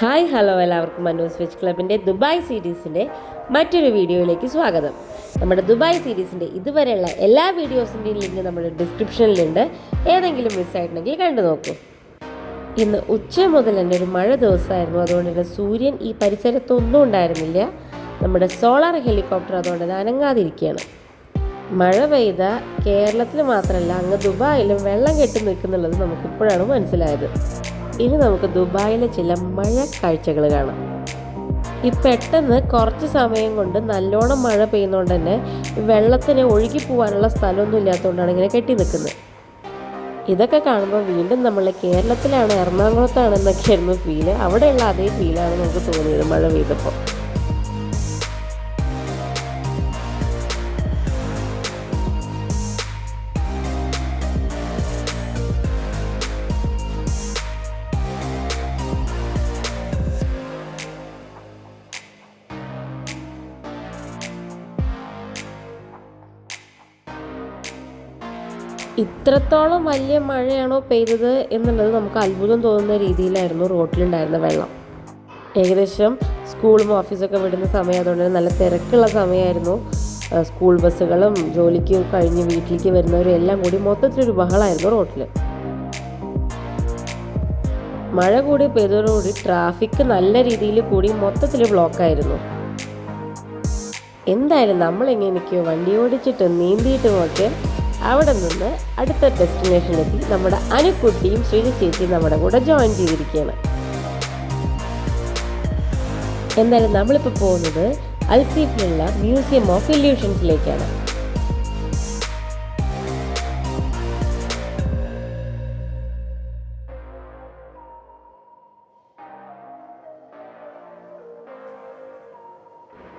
Hi hello എല്ലാവർക്കും മനോസ് veg ക്ലബിൻ്റെ Dubai സീരീസിൻ്റെ മറ്റൊരു വീഡിയോയിലേക്ക് സ്വാഗതം. നമ്മുടെ ദുബായ് സീരീസിൻ്റെ ഇതുവരെയുള്ള എല്ലാ വീഡിയോസിൻ്റെയും ലിങ്ക് നമ്മുടെ ഡിസ്ക്രിപ്ഷനിലുണ്ട്. ഏതെങ്കിലും മിസ്സായിട്ടുണ്ടെങ്കിൽ കണ്ടു നോക്കൂ. ഇന്ന് ഉച്ച മുതൽ തന്നെ ഒരു മഴ ദിവസമായിരുന്നു. അതുകൊണ്ട് തന്നെ സൂര്യൻ ഈ പരിസരത്തൊന്നും ഉണ്ടായിരുന്നില്ല. നമ്മുടെ സോളാർ ഹെലികോപ്റ്റർ അതുകൊണ്ട് തന്നെ അനങ്ങാതിരിക്കുകയാണ്. മഴ പെയ്ത കേരളത്തിൽ മാത്രമല്ല, അങ്ങ് ദുബായിലും വെള്ളം കെട്ടി നിൽക്കുന്നുള്ളത് നമുക്കിപ്പോഴാണ് മനസ്സിലായത്. ഇനി നമുക്ക് ദുബായിലെ ചില മഴ കാഴ്ചകൾ കാണാം. ഈ പെട്ടെന്ന് കുറച്ച് സമയം കൊണ്ട് നല്ലോണം മഴ പെയ്യുന്നതുകൊണ്ട് തന്നെ വെള്ളത്തിന് ഒഴുകി പോകാനുള്ള സ്ഥലമൊന്നും ഇല്ലാത്തതുകൊണ്ടാണ് ഇങ്ങനെ കെട്ടി നിൽക്കുന്നത്. ഇതൊക്കെ കാണുമ്പോൾ വീണ്ടും നമ്മൾ കേരളത്തിലാണ്, എറണാകുളത്താണെന്നൊക്കെയായിരുന്നു ഫീല്. അവിടെയുള്ള അതേ ഫീലാണ് നമുക്ക് തോന്നിയത് മഴ പെയ്തപ്പോൾ. ഇത്രത്തോളം വലിയ മഴയാണോ പെയ്തത് എന്നുള്ളത് നമുക്ക് അത്ഭുതം തോന്നുന്ന രീതിയിലായിരുന്നു റോട്ടിലുണ്ടായിരുന്ന വെള്ളം. ഏകദേശം സ്കൂളും ഓഫീസൊക്കെ വിടുന്ന സമയം, അതുകൊണ്ട് തന്നെ നല്ല തിരക്കുള്ള സമയമായിരുന്നു. സ്കൂൾ ബസ്സുകളും ജോലിക്ക് കഴിഞ്ഞ് വീട്ടിലേക്ക് വരുന്നവരും എല്ലാം കൂടി മൊത്തത്തിലൊരു ബഹളമായിരുന്നു റോട്ടിൽ. മഴ കൂടി പെയ്തതോടുകൂടി ട്രാഫിക് നല്ല രീതിയിൽ കൂടി മൊത്തത്തിൽ ബ്ലോക്കായിരുന്നു. എന്തായാലും നമ്മളെങ്ങനെയൊക്കെയോ വണ്ടി ഓടിച്ചിട്ടും നീന്തിയിട്ടുമൊക്കെ അവിടെ നിന്ന് അടുത്ത ഡെസ്റ്റിനേഷനിലെത്തി. നമ്മുടെ അനുക്കുട്ടിയും ശ്രീജ ചേച്ചിയും നമ്മുടെ കൂടെ ജോയിൻ ചെയ്തിരിക്കുകയാണ്. എന്തായാലും നമ്മളിപ്പോൾ പോകുന്നത് അൽസീഫിലുള്ള മ്യൂസിയം ഓഫ് ഇല്യൂഷൻസിലേക്കാണ്.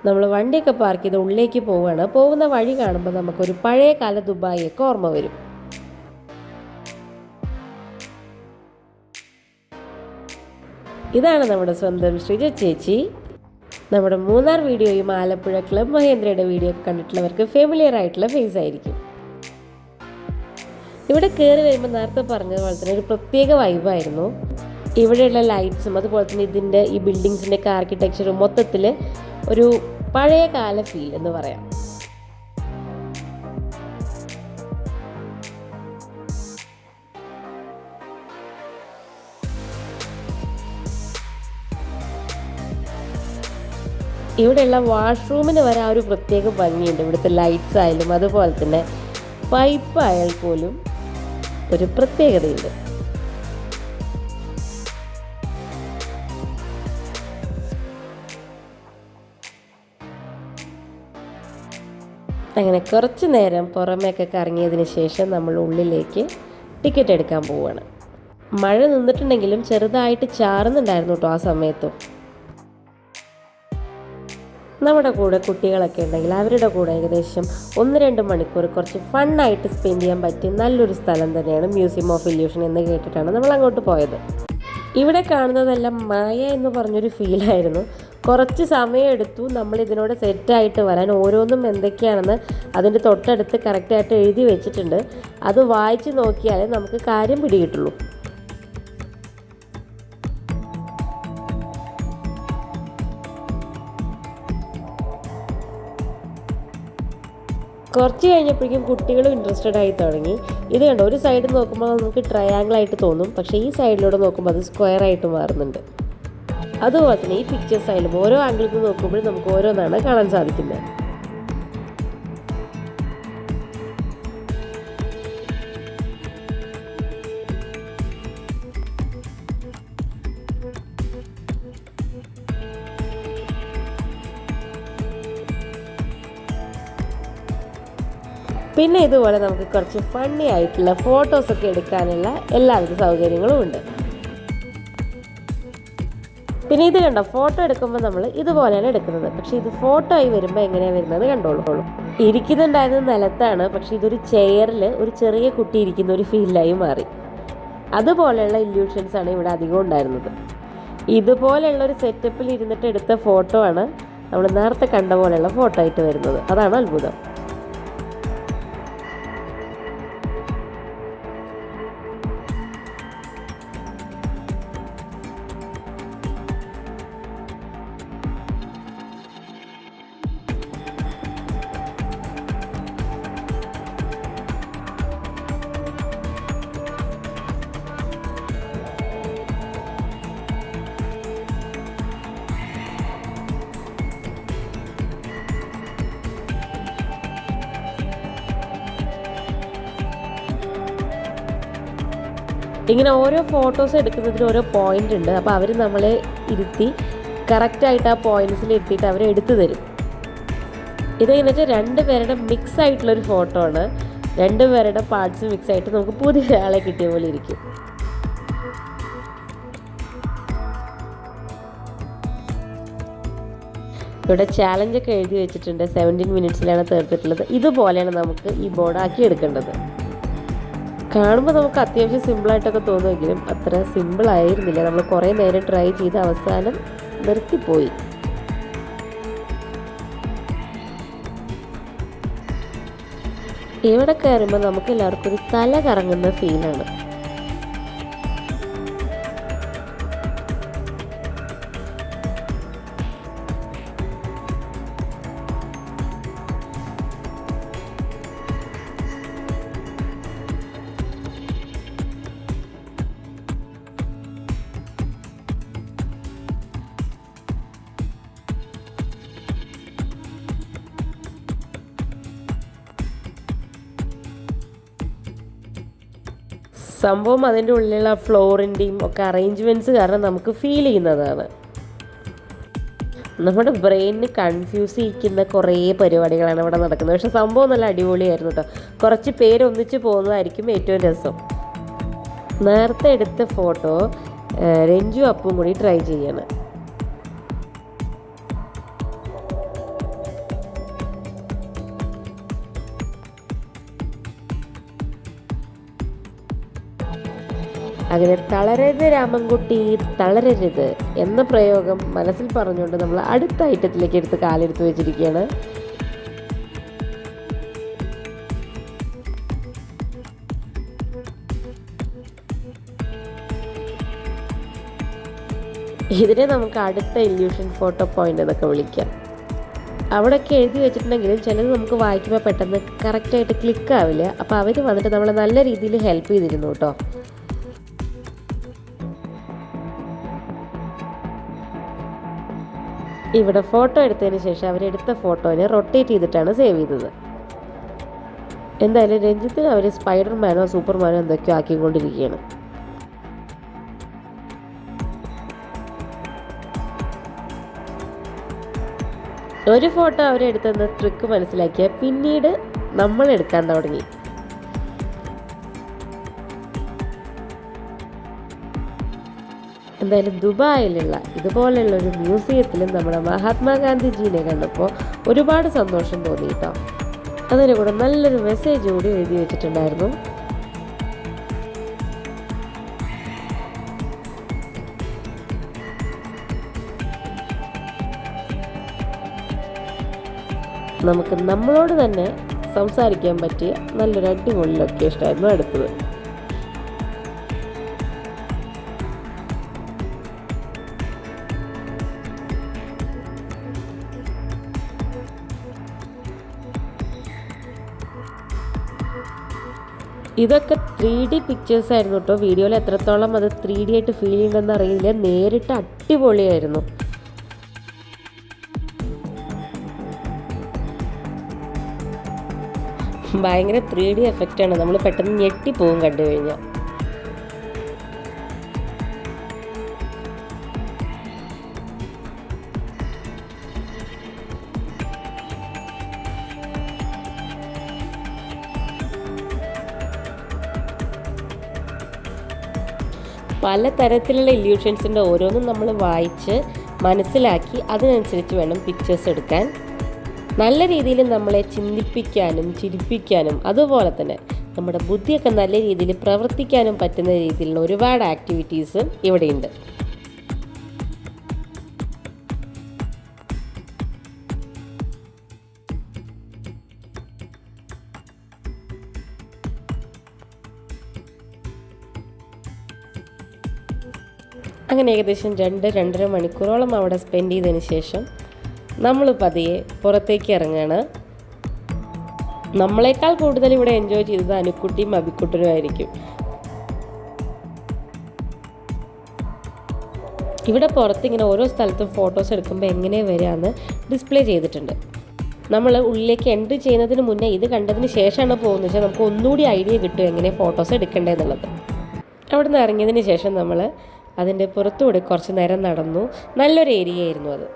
നമ്മൾ വണ്ടിയൊക്കെ പാർക്ക് ചെയ്ത് ഉള്ളിലേക്ക് പോവുകയാണ്. പോകുന്ന വഴി കാണുമ്പോൾ നമുക്കൊരു പഴയ കാല ദുബായിയൊക്കെ ഓർമ്മ വരും. ഇതാണ് നമ്മുടെ സ്വന്തം ശ്രീജ ചേച്ചി. നമ്മുടെ മൂന്നാർ വീഡിയോയും ആലപ്പുഴ ക്ലബ് മഹേന്ദ്രയുടെ വീഡിയോ കണ്ടിട്ടുള്ളവർക്ക് ഫെമിലിയർ ആയിട്ടുള്ള ഫേസ് ആയിരിക്കും. ഇവിടെ കയറി വരുമ്പോൾ നേരത്തെ പറഞ്ഞതുപോലെ തന്നെ ഒരു പ്രത്യേക വൈബായിരുന്നു. ഇവിടെയുള്ള ലൈറ്റ്സും അതുപോലെ തന്നെ ഇതിൻ്റെ ഈ ബിൽഡിങ്സിൻ്റെ ഒക്കെ ആർക്കിടെക്ചറും മൊത്തത്തിൽ ഒരു പഴയ കാല ഫീൽ എന്ന് പറയാം. ഇവിടെയുള്ള വാഷ്റൂമിന് വരെ ആ ഒരു പ്രത്യേക ഭംഗിയുണ്ട്. ഇവിടുത്തെ ലൈറ്റ്സ് ആയാലും അതുപോലെ തന്നെ പൈപ്പ് ആയാൽ പോലും ഒരു പ്രത്യേകതയുണ്ട്. അങ്ങനെ കുറച്ച് നേരം പുറമേയൊക്കെ കറങ്ങിയതിന് ശേഷം നമ്മൾ ഉള്ളിലേക്ക് ടിക്കറ്റ് എടുക്കാൻ പോവുകയാണ്. മഴ നിന്നിട്ടുണ്ടെങ്കിലും ചെറുതായിട്ട് ചാറുന്നുണ്ടായിരുന്നു കേട്ടോ ആ സമയത്തും. നമ്മുടെ കൂടെ കുട്ടികളൊക്കെ ഉണ്ടെങ്കിൽ അവരുടെ കൂടെ ഏകദേശം 1-2 മണിക്കൂർ കുറച്ച് ഫണ്ണായിട്ട് സ്പെൻഡ് ചെയ്യാൻ പറ്റിയ നല്ലൊരു സ്ഥലം തന്നെയാണ് മ്യൂസിയം ഓഫ് ഇല്യൂഷൻ എന്ന് കേട്ടിട്ടാണ് നമ്മൾ അങ്ങോട്ട് പോയത്. ഇവിടെ കാണുന്നതെല്ലാം മായ എന്ന് പറഞ്ഞൊരു ഫീലായിരുന്നു. കുറച്ച് സമയം എടുത്തു നമ്മൾ ഇതിനോട് സെറ്റായിട്ട് വരാൻ. ഓരോന്നും എന്തൊക്കെയാണെന്ന് അതിൻ്റെ തൊട്ടടുത്ത് കറക്റ്റായിട്ട് എഴുതി വെച്ചിട്ടുണ്ട്. അത് വായിച്ച് നോക്കിയാലേ നമുക്ക് കാര്യം പിടികിട്ടുള്ളൂ. കുറച്ച് കഴിഞ്ഞപ്പോഴേക്കും കുട്ടികളും ഇൻട്രസ്റ്റഡ് ആയി തുടങ്ങി. ഇത് കണ്ടോ, ഒരു സൈഡ് നോക്കുമ്പോൾ നമുക്ക് ട്രയാങ്കിൾ ആയിട്ട് തോന്നും, പക്ഷേ ഈ സൈഡിലൂടെ നോക്കുമ്പോൾ അത് സ്ക്വയർ ആയിട്ട് മാറുന്നുണ്ട്. അതുപോലെ തന്നെ ഈ പിക്ചേഴ്സ് ആയാലും ഓരോ ആംഗിളിൽ നിന്ന് നോക്കുമ്പോഴും നമുക്ക് ഓരോന്നാണ് കാണാൻ സാധിക്കുന്നത്. പിന്നെ ഇതുപോലെ നമുക്ക് കുറച്ച് ഫണ്ണി ആയിട്ടുള്ള ഫോട്ടോസൊക്കെ എടുക്കാനുള്ള എല്ലാവിധ സൗകര്യങ്ങളും ഉണ്ട്. പിന്നെ ഇത് കണ്ടോ, ഫോട്ടോ എടുക്കുമ്പോൾ നമ്മൾ ഇതുപോലെയാണ് എടുക്കുന്നത്. പക്ഷേ ഇത് ഫോട്ടോ ആയി വരുമ്പോൾ എങ്ങനെയാണ് വരുന്നത് കണ്ടോളൂ. ഇരിക്കുന്നുണ്ടായിരുന്നത് നിലത്താണ്, പക്ഷേ ഇതൊരു ചെയറിൽ ഒരു ചെറിയ കുട്ടി ഇരിക്കുന്ന ഒരു ഫീലായി മാറി. അതുപോലെയുള്ള ഇല്യൂഷൻസ് ആണ് ഇവിടെ അധികം ഉണ്ടായിരുന്നത്. ഇതുപോലെയുള്ള ഒരു സെറ്റപ്പിൽ ഇരുന്നിട്ട് എടുത്ത ഫോട്ടോ ആണ് നമ്മൾ നേരത്തെ കണ്ട പോലെയുള്ള ഫോട്ടോ ആയിട്ട് വരുന്നത്. അതാണ് അത്ഭുതം. ഇങ്ങനെ ഓരോ ഫോട്ടോസ് എടുക്കുന്നതിന് ഓരോ പോയിൻ്റ് ഉണ്ട്. അപ്പോൾ അവർ നമ്മളെ ഇരുത്തി കറക്റ്റായിട്ട് ആ പോയിൻറ്റ്സിൽ ഇരുത്തിയിട്ട് അവർ എടുത്തു തരും. ഇതെന്ന് വെച്ചാൽ 2 പേരുടെ മിക്സ് ആയിട്ടുള്ളൊരു ഫോട്ടോ ആണ്. 2 പേരുടെ പാർട്സ് മിക്സ് ആയിട്ട് നമുക്ക് പുതിയ ഒരാളെ കിട്ടിയ പോലെ ഇരിക്കും. ഇവിടെ ചാലഞ്ചൊക്കെ എഴുതി വെച്ചിട്ടുണ്ട്. 17 മിനിറ്റ്സിലാണ് തീർത്തിട്ടുള്ളത്. ഇതുപോലെയാണ് നമുക്ക് ഈ ബോർഡാക്കി എടുക്കേണ്ടത്. കാണുമ്പോൾ നമുക്ക് അത്യാവശ്യം സിമ്പിളായിട്ടൊക്കെ തോന്നുമെങ്കിലും അത്ര സിമ്പിളായിരുന്നില്ല. നമ്മൾ കുറേ നേരം ട്രൈ ചെയ്ത് അവസാനം നിർത്തിപ്പോയി. ഇവിടെ കയറുമ്പോൾ നമുക്ക് എല്ലാവർക്കും ഒരു തല കറങ്ങുന്ന ഫീലാണ്. സംഭവം അതിൻ്റെ ഉള്ളിലുള്ള ഫ്ലോറിൻ്റെയും ഒക്കെ അറേഞ്ച്മെൻറ്റ്സ് കാരണം നമുക്ക് ഫീൽ ചെയ്യുന്നതാണ്. നമ്മുടെ ബ്രെയിനിന് കൺഫ്യൂസ് ചെയ്യിക്കുന്ന കുറേ പരിപാടികളാണ് ഇവിടെ നടക്കുന്നത്. പക്ഷെ സംഭവം നല്ല അടിപൊളിയായിരുന്നു കേട്ടോ. കുറച്ച് പേര് ഒന്നിച്ച് പോകുന്നതായിരിക്കും ഏറ്റവും രസം. നേരത്തെ എടുത്ത ഫോട്ടോ രഞ്ജു അപ്പും കൂടി ട്രൈ ചെയ്യാണ്. അങ്ങനെ തളരരുത് രാമൻകുട്ടി തളരരുത് എന്ന പ്രയോഗം മനസ്സിൽ പറഞ്ഞുകൊണ്ട് നമ്മൾ അടുത്ത ഐറ്റത്തിലേക്ക് എടുത്ത് കാലെടുത്ത് വെച്ചിരിക്കുകയാണ്. ഇതിനെ നമുക്ക് അടുത്ത ഇല്യൂഷൻ ഫോട്ടോ പോയിന്റ് എന്നൊക്കെ വിളിക്കാം. അവിടെയൊക്കെ എഴുതി വെച്ചിട്ടുണ്ടെങ്കിലും ചിലത് നമുക്ക് വായിക്കുമ്പോൾ പെട്ടെന്ന് കറക്റ്റായിട്ട് ക്ലിക്കാവില്ല. അപ്പോൾ അവർ വന്നിട്ട് നമ്മളെ നല്ല രീതിയിൽ ഹെൽപ്പ് ചെയ്തിരുന്നു കേട്ടോ. ഇവിടെ ഫോട്ടോ എടുത്തതിന് ശേഷം അവരെടുത്ത ഫോട്ടോനെ റൊട്ടേറ്റ് ചെയ്തിട്ടാണ് സേവ് ചെയ്തത്. എന്തായാലും രഞ്ജിത്തിന് അവർ സ്പൈഡർമാനോ സൂപ്പർമാനോ എന്തൊക്കെയോ ആക്കിക്കൊണ്ടിരിക്കുകയാണ്. ഒരു ഫോട്ടോ അവരെടുത്തെന്ന ട്രിക്ക് മനസ്സിലാക്കിയ പിന്നീട് നമ്മൾ എടുക്കാൻ തുടങ്ങി. എന്തായാലും ദുബായിലുള്ള ഇതുപോലെയുള്ള ഒരു മ്യൂസിയത്തിലും നമ്മുടെ മഹാത്മാഗാന്ധിജീനെ കണ്ടപ്പോൾ ഒരുപാട് സന്തോഷം തോന്നി കേട്ടോ. അതിന് കൂടെ നല്ലൊരു മെസ്സേജ് കൂടി എഴുതി വെച്ചിട്ടുണ്ടായിരുന്നു. നമുക്ക് നമ്മളോട് തന്നെ സംസാരിക്കാൻ പറ്റിയ നല്ലൊരു അടിപൊളി ലൊക്കേഷനായിരുന്നു അടുത്തത്. ഇതൊക്കെ 3D പിക്ചേഴ്സ് ആയിരുന്നു കേട്ടോ. വീഡിയോയിൽ എത്രത്തോളം അത് 3D ആയിട്ട് ഫീൽ ചെയ്യുന്നതെന്ന് അറിയില്ല. നേരിട്ട് അടിപൊളിയായിരുന്നു. ഭയങ്കര 3D എഫക്റ്റാണ്. നമ്മൾ പെട്ടെന്ന് ഞെട്ടിപ്പോവും കണ്ടു കഴിഞ്ഞാൽ. പല തരത്തിലുള്ള ഇല്യൂഷൻസിൻ്റെ ഓരോന്നും നമ്മൾ വായിച്ച് മനസ്സിലാക്കി അതിനനുസരിച്ച് വേണം പിക്ചേഴ്സ് എടുക്കാൻ. നല്ല രീതിയിൽ നമ്മളെ ചിന്തിപ്പിക്കാനും ചിരിപ്പിക്കാനും അതുപോലെ തന്നെ നമ്മുടെ ബുദ്ധിയൊക്കെ നല്ല രീതിയിൽ പ്രവർത്തിക്കാനും പറ്റുന്ന രീതിയിലുള്ള ഒരുപാട് ആക്ടിവിറ്റീസ് ഇവിടെയുണ്ട്. അങ്ങനെ ഏകദേശം 2-2.5 മണിക്കൂറോളം അവിടെ സ്പെൻഡ് ചെയ്തതിന് ശേഷം നമ്മൾ പതിയെ പുറത്തേക്ക് ഇറങ്ങുകയാണ്. നമ്മളെക്കാൾ കൂടുതൽ ഇവിടെ എൻജോയ് ചെയ്തത് അനുക്കുട്ടിയും അബിക്കുട്ടനും ആയിരിക്കും. ഇവിടെ പുറത്തിങ്ങനെ ഓരോ സ്ഥലത്തും ഫോട്ടോസ് എടുക്കുമ്പോൾ എങ്ങനെ വരികയെന്ന് ഡിസ്പ്ലേ ചെയ്തിട്ടുണ്ട്. നമ്മൾ ഉള്ളിലേക്ക് എൻട്രി ചെയ്യുന്നതിന് മുന്നേ ഇത് കണ്ടതിന് ശേഷമാണ് പോകുന്നത് വെച്ചാൽ നമുക്ക് ഒന്നുകൂടി ഐഡിയ കിട്ടും എങ്ങനെ ഫോട്ടോസ് എടുക്കേണ്ടതെന്നുള്ളത്. അവിടെ നിന്ന് ഇറങ്ങിയതിന് ശേഷം നമ്മൾ അതിൻ്റെ പുറത്തുകൂടെ കുറച്ച് നേരം നടന്നു. നല്ലൊരു ഏരിയ ആയിരുന്നു അത്.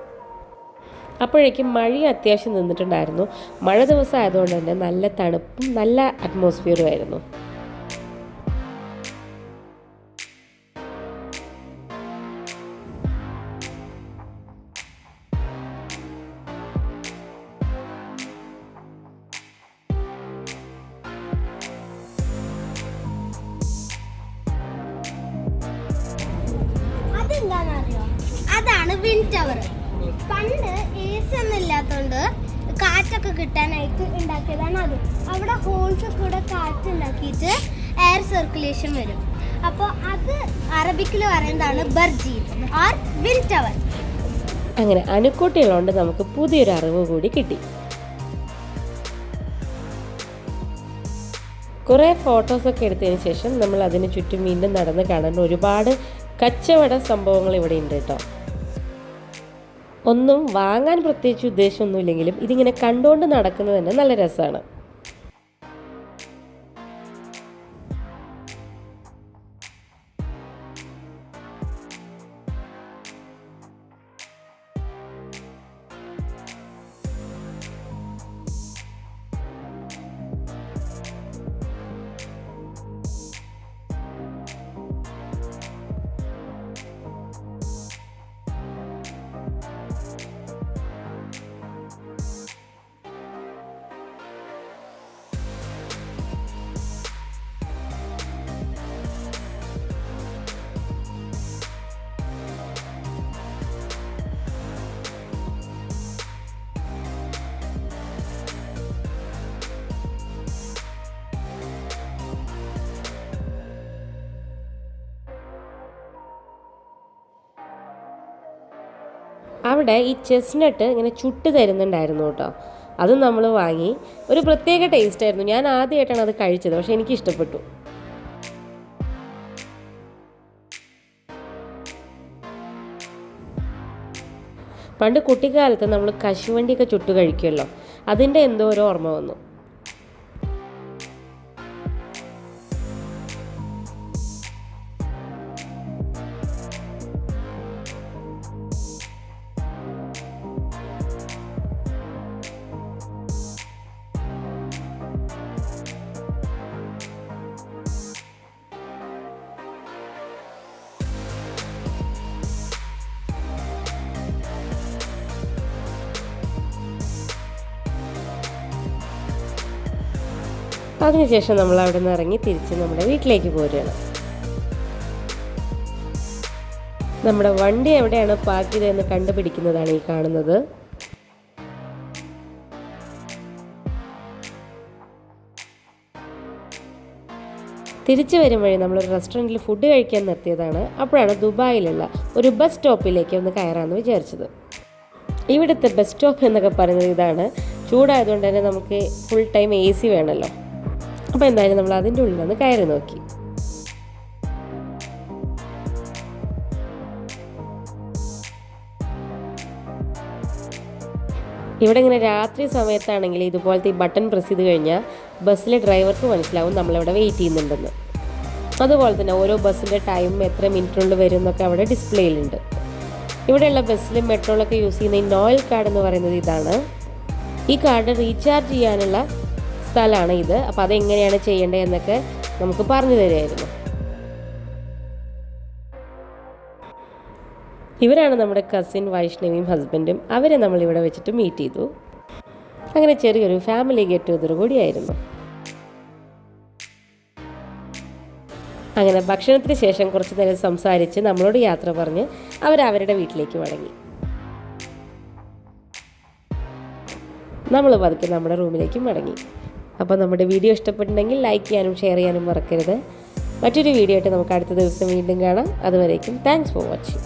അപ്പോഴേക്കും മഴ അത്യാവശ്യം നിന്നിട്ടുണ്ടായിരുന്നു. മഴ ദിവസം ആയതുകൊണ്ട് തന്നെ നല്ല തണുപ്പും നല്ല അറ്റ്മോസ്ഫിയറും ആയിരുന്നു. അതാണ് വിൻഡ് ടവർ. പണ്ട് AC ഒന്നും ഇല്ലാത്തതുകൊണ്ട് കാറ്റൊക്കെ കിട്ടാനായിട്ട് ഉണ്ടാക്കിയതാണ് അത്. അവിടെ ഹോൾസ് കൂടെ കാറ്റ് ഉണ്ടാക്കിയിട്ട് എയർ സർക്കുലേഷൻ വരും. അപ്പോൾ അത് അറബിക്കിൽ പറയുന്നതാണ് ബർജീൻ ഓർ വിൻഡ് ടവർ. അങ്ങനെ അനുക്കൂട്ടികളുണ്ട് നമുക്ക് പുതിയൊരു അറിവ് കൂടി കിട്ടി. കുറേ ഫോട്ടോസൊക്കെ എടുത്തതിന് ശേഷം നമ്മൾ അതിന് ചുറ്റും വീണ്ടും നടന്ന് കാണുന്ന ഒരുപാട് കച്ചവട സംഭവങ്ങൾ ഇവിടെ ഉണ്ട് കേട്ടോ. ഒന്നും വാങ്ങാൻ പ്രത്യേകിച്ച് ഉദ്ദേശമൊന്നുമില്ലെങ്കിലും ഇതിങ്ങനെ കണ്ടുകൊണ്ട് നടക്കുന്നത് തന്നെ നല്ല രസമാണ്. അവിടെ ഈ ചെസ്നട്ട് ഇങ്ങനെ ചുട്ട് തരുന്നുണ്ടായിരുന്നു കേട്ടോ. അത് നമ്മൾ വാങ്ങി. ഒരു പ്രത്യേക ടേസ്റ്റ് ആയിരുന്നു. ഞാൻ ആദ്യമായിട്ടാണ് അത് കഴിച്ചത്, പക്ഷെ എനിക്ക് ഇഷ്ടപ്പെട്ടു. പണ്ട് കുട്ടിക്കാലത്ത് നമ്മൾ കശുവണ്ടിയൊക്കെ ചുട്ട് കഴിക്കുമല്ലോ, അതിൻ്റെ എന്തോ ഒരു ഓർമ്മ വന്നു. അതിനുശേഷം നമ്മൾ അവിടെ നിന്ന് ഇറങ്ങി തിരിച്ച് നമ്മുടെ വീട്ടിലേക്ക് പോരുകയാണ്. നമ്മുടെ വണ്ടി എവിടെയാണ് പാർക്ക് ചെയ്തതെന്ന് കണ്ടുപിടിക്കുന്നതാണ് ഈ കാണുന്നത്. തിരിച്ചു വരും വഴി നമ്മളൊരു റെസ്റ്റോറൻറ്റിൽ ഫുഡ് കഴിക്കാൻ നിർത്തിയതാണ്. അപ്പോഴാണ് ദുബായിലുള്ള ഒരു ബസ് സ്റ്റോപ്പിലേക്ക് ഒന്ന് കയറാമെന്ന് വിചാരിച്ചത്. ഇവിടുത്തെ ബസ് സ്റ്റോപ്പ് എന്നൊക്കെ പറയുന്നത് ഇതാണ്. ചൂടായതുകൊണ്ട് തന്നെ നമുക്ക് ഫുൾ ടൈം AC വേണമല്ലോ. അപ്പോൾ എന്തായാലും നമ്മൾ അതിൻ്റെ ഉള്ളിൽ നിന്ന് കയറി നോക്കി. ഇവിടെ ഇങ്ങനെ രാത്രി സമയത്താണെങ്കിൽ ഇതുപോലത്തെ ഈ ബട്ടൺ പ്രസ് ചെയ്ത് കഴിഞ്ഞാൽ ബസ്സിലെ ഡ്രൈവർക്ക് മനസ്സിലാവും നമ്മളിവിടെ വെയിറ്റ് ചെയ്യുന്നുണ്ടെന്ന്. അതുപോലെ തന്നെ ഓരോ ബസ്സിൻ്റെ ടൈം എത്ര മിനിറ്റിനുള്ളിൽ വരും എന്നൊക്കെ അവിടെ ഡിസ്പ്ലേയിലുണ്ട്. ഇവിടെയുള്ള ബസ്സിലും മെട്രോയിലൊക്കെ യൂസ് ചെയ്യുന്ന ഈ നോയൽ കാർഡ് എന്ന് പറയുന്നത് ഇതാണ്. ഈ കാർഡ് റീചാർജ് ചെയ്യാനുള്ള സ്ഥലമാണ് ഇത്. അപ്പോൾ അതെങ്ങനെയാണ് ചെയ്യേണ്ടത് എന്നൊക്കെ നമുക്ക് പറഞ്ഞു തരുമായിരുന്നു. ഇവരാണ് നമ്മുടെ കസിൻ വൈഷ്ണവിയും ഹസ്ബൻഡും. അവരെ നമ്മളിവിടെ വെച്ചിട്ട് മീറ്റ് ചെയ്തു. അങ്ങനെ ചെറിയൊരു ഫാമിലി ഗെറ്റ് ടുഗദർ കൂടിയായിരുന്നു. അങ്ങനെ ഭക്ഷണത്തിന് ശേഷം കുറച്ച് നേരം സംസാരിച്ച് നമ്മളോട് യാത്ര പറഞ്ഞ് അവരവരുടെ വീട്ടിലേക്ക് മടങ്ങി. നമ്മൾ പതുക്കെ നമ്മുടെ റൂമിലേക്ക് മടങ്ങി. അപ്പോൾ നമ്മുടെ വീഡിയോ ഇഷ്ടപ്പെട്ടിട്ടുണ്ടെങ്കിൽ ലൈക്ക് ചെയ്യാനും ഷെയർ ചെയ്യാനും മറക്കരുത്. മറ്റൊരു വീഡിയോ ആയിട്ട് നമുക്ക് അടുത്ത ദിവസം വീണ്ടും കാണാം. അതുവരേക്കും താങ്ക്സ് ഫോർ വാച്ചിങ്.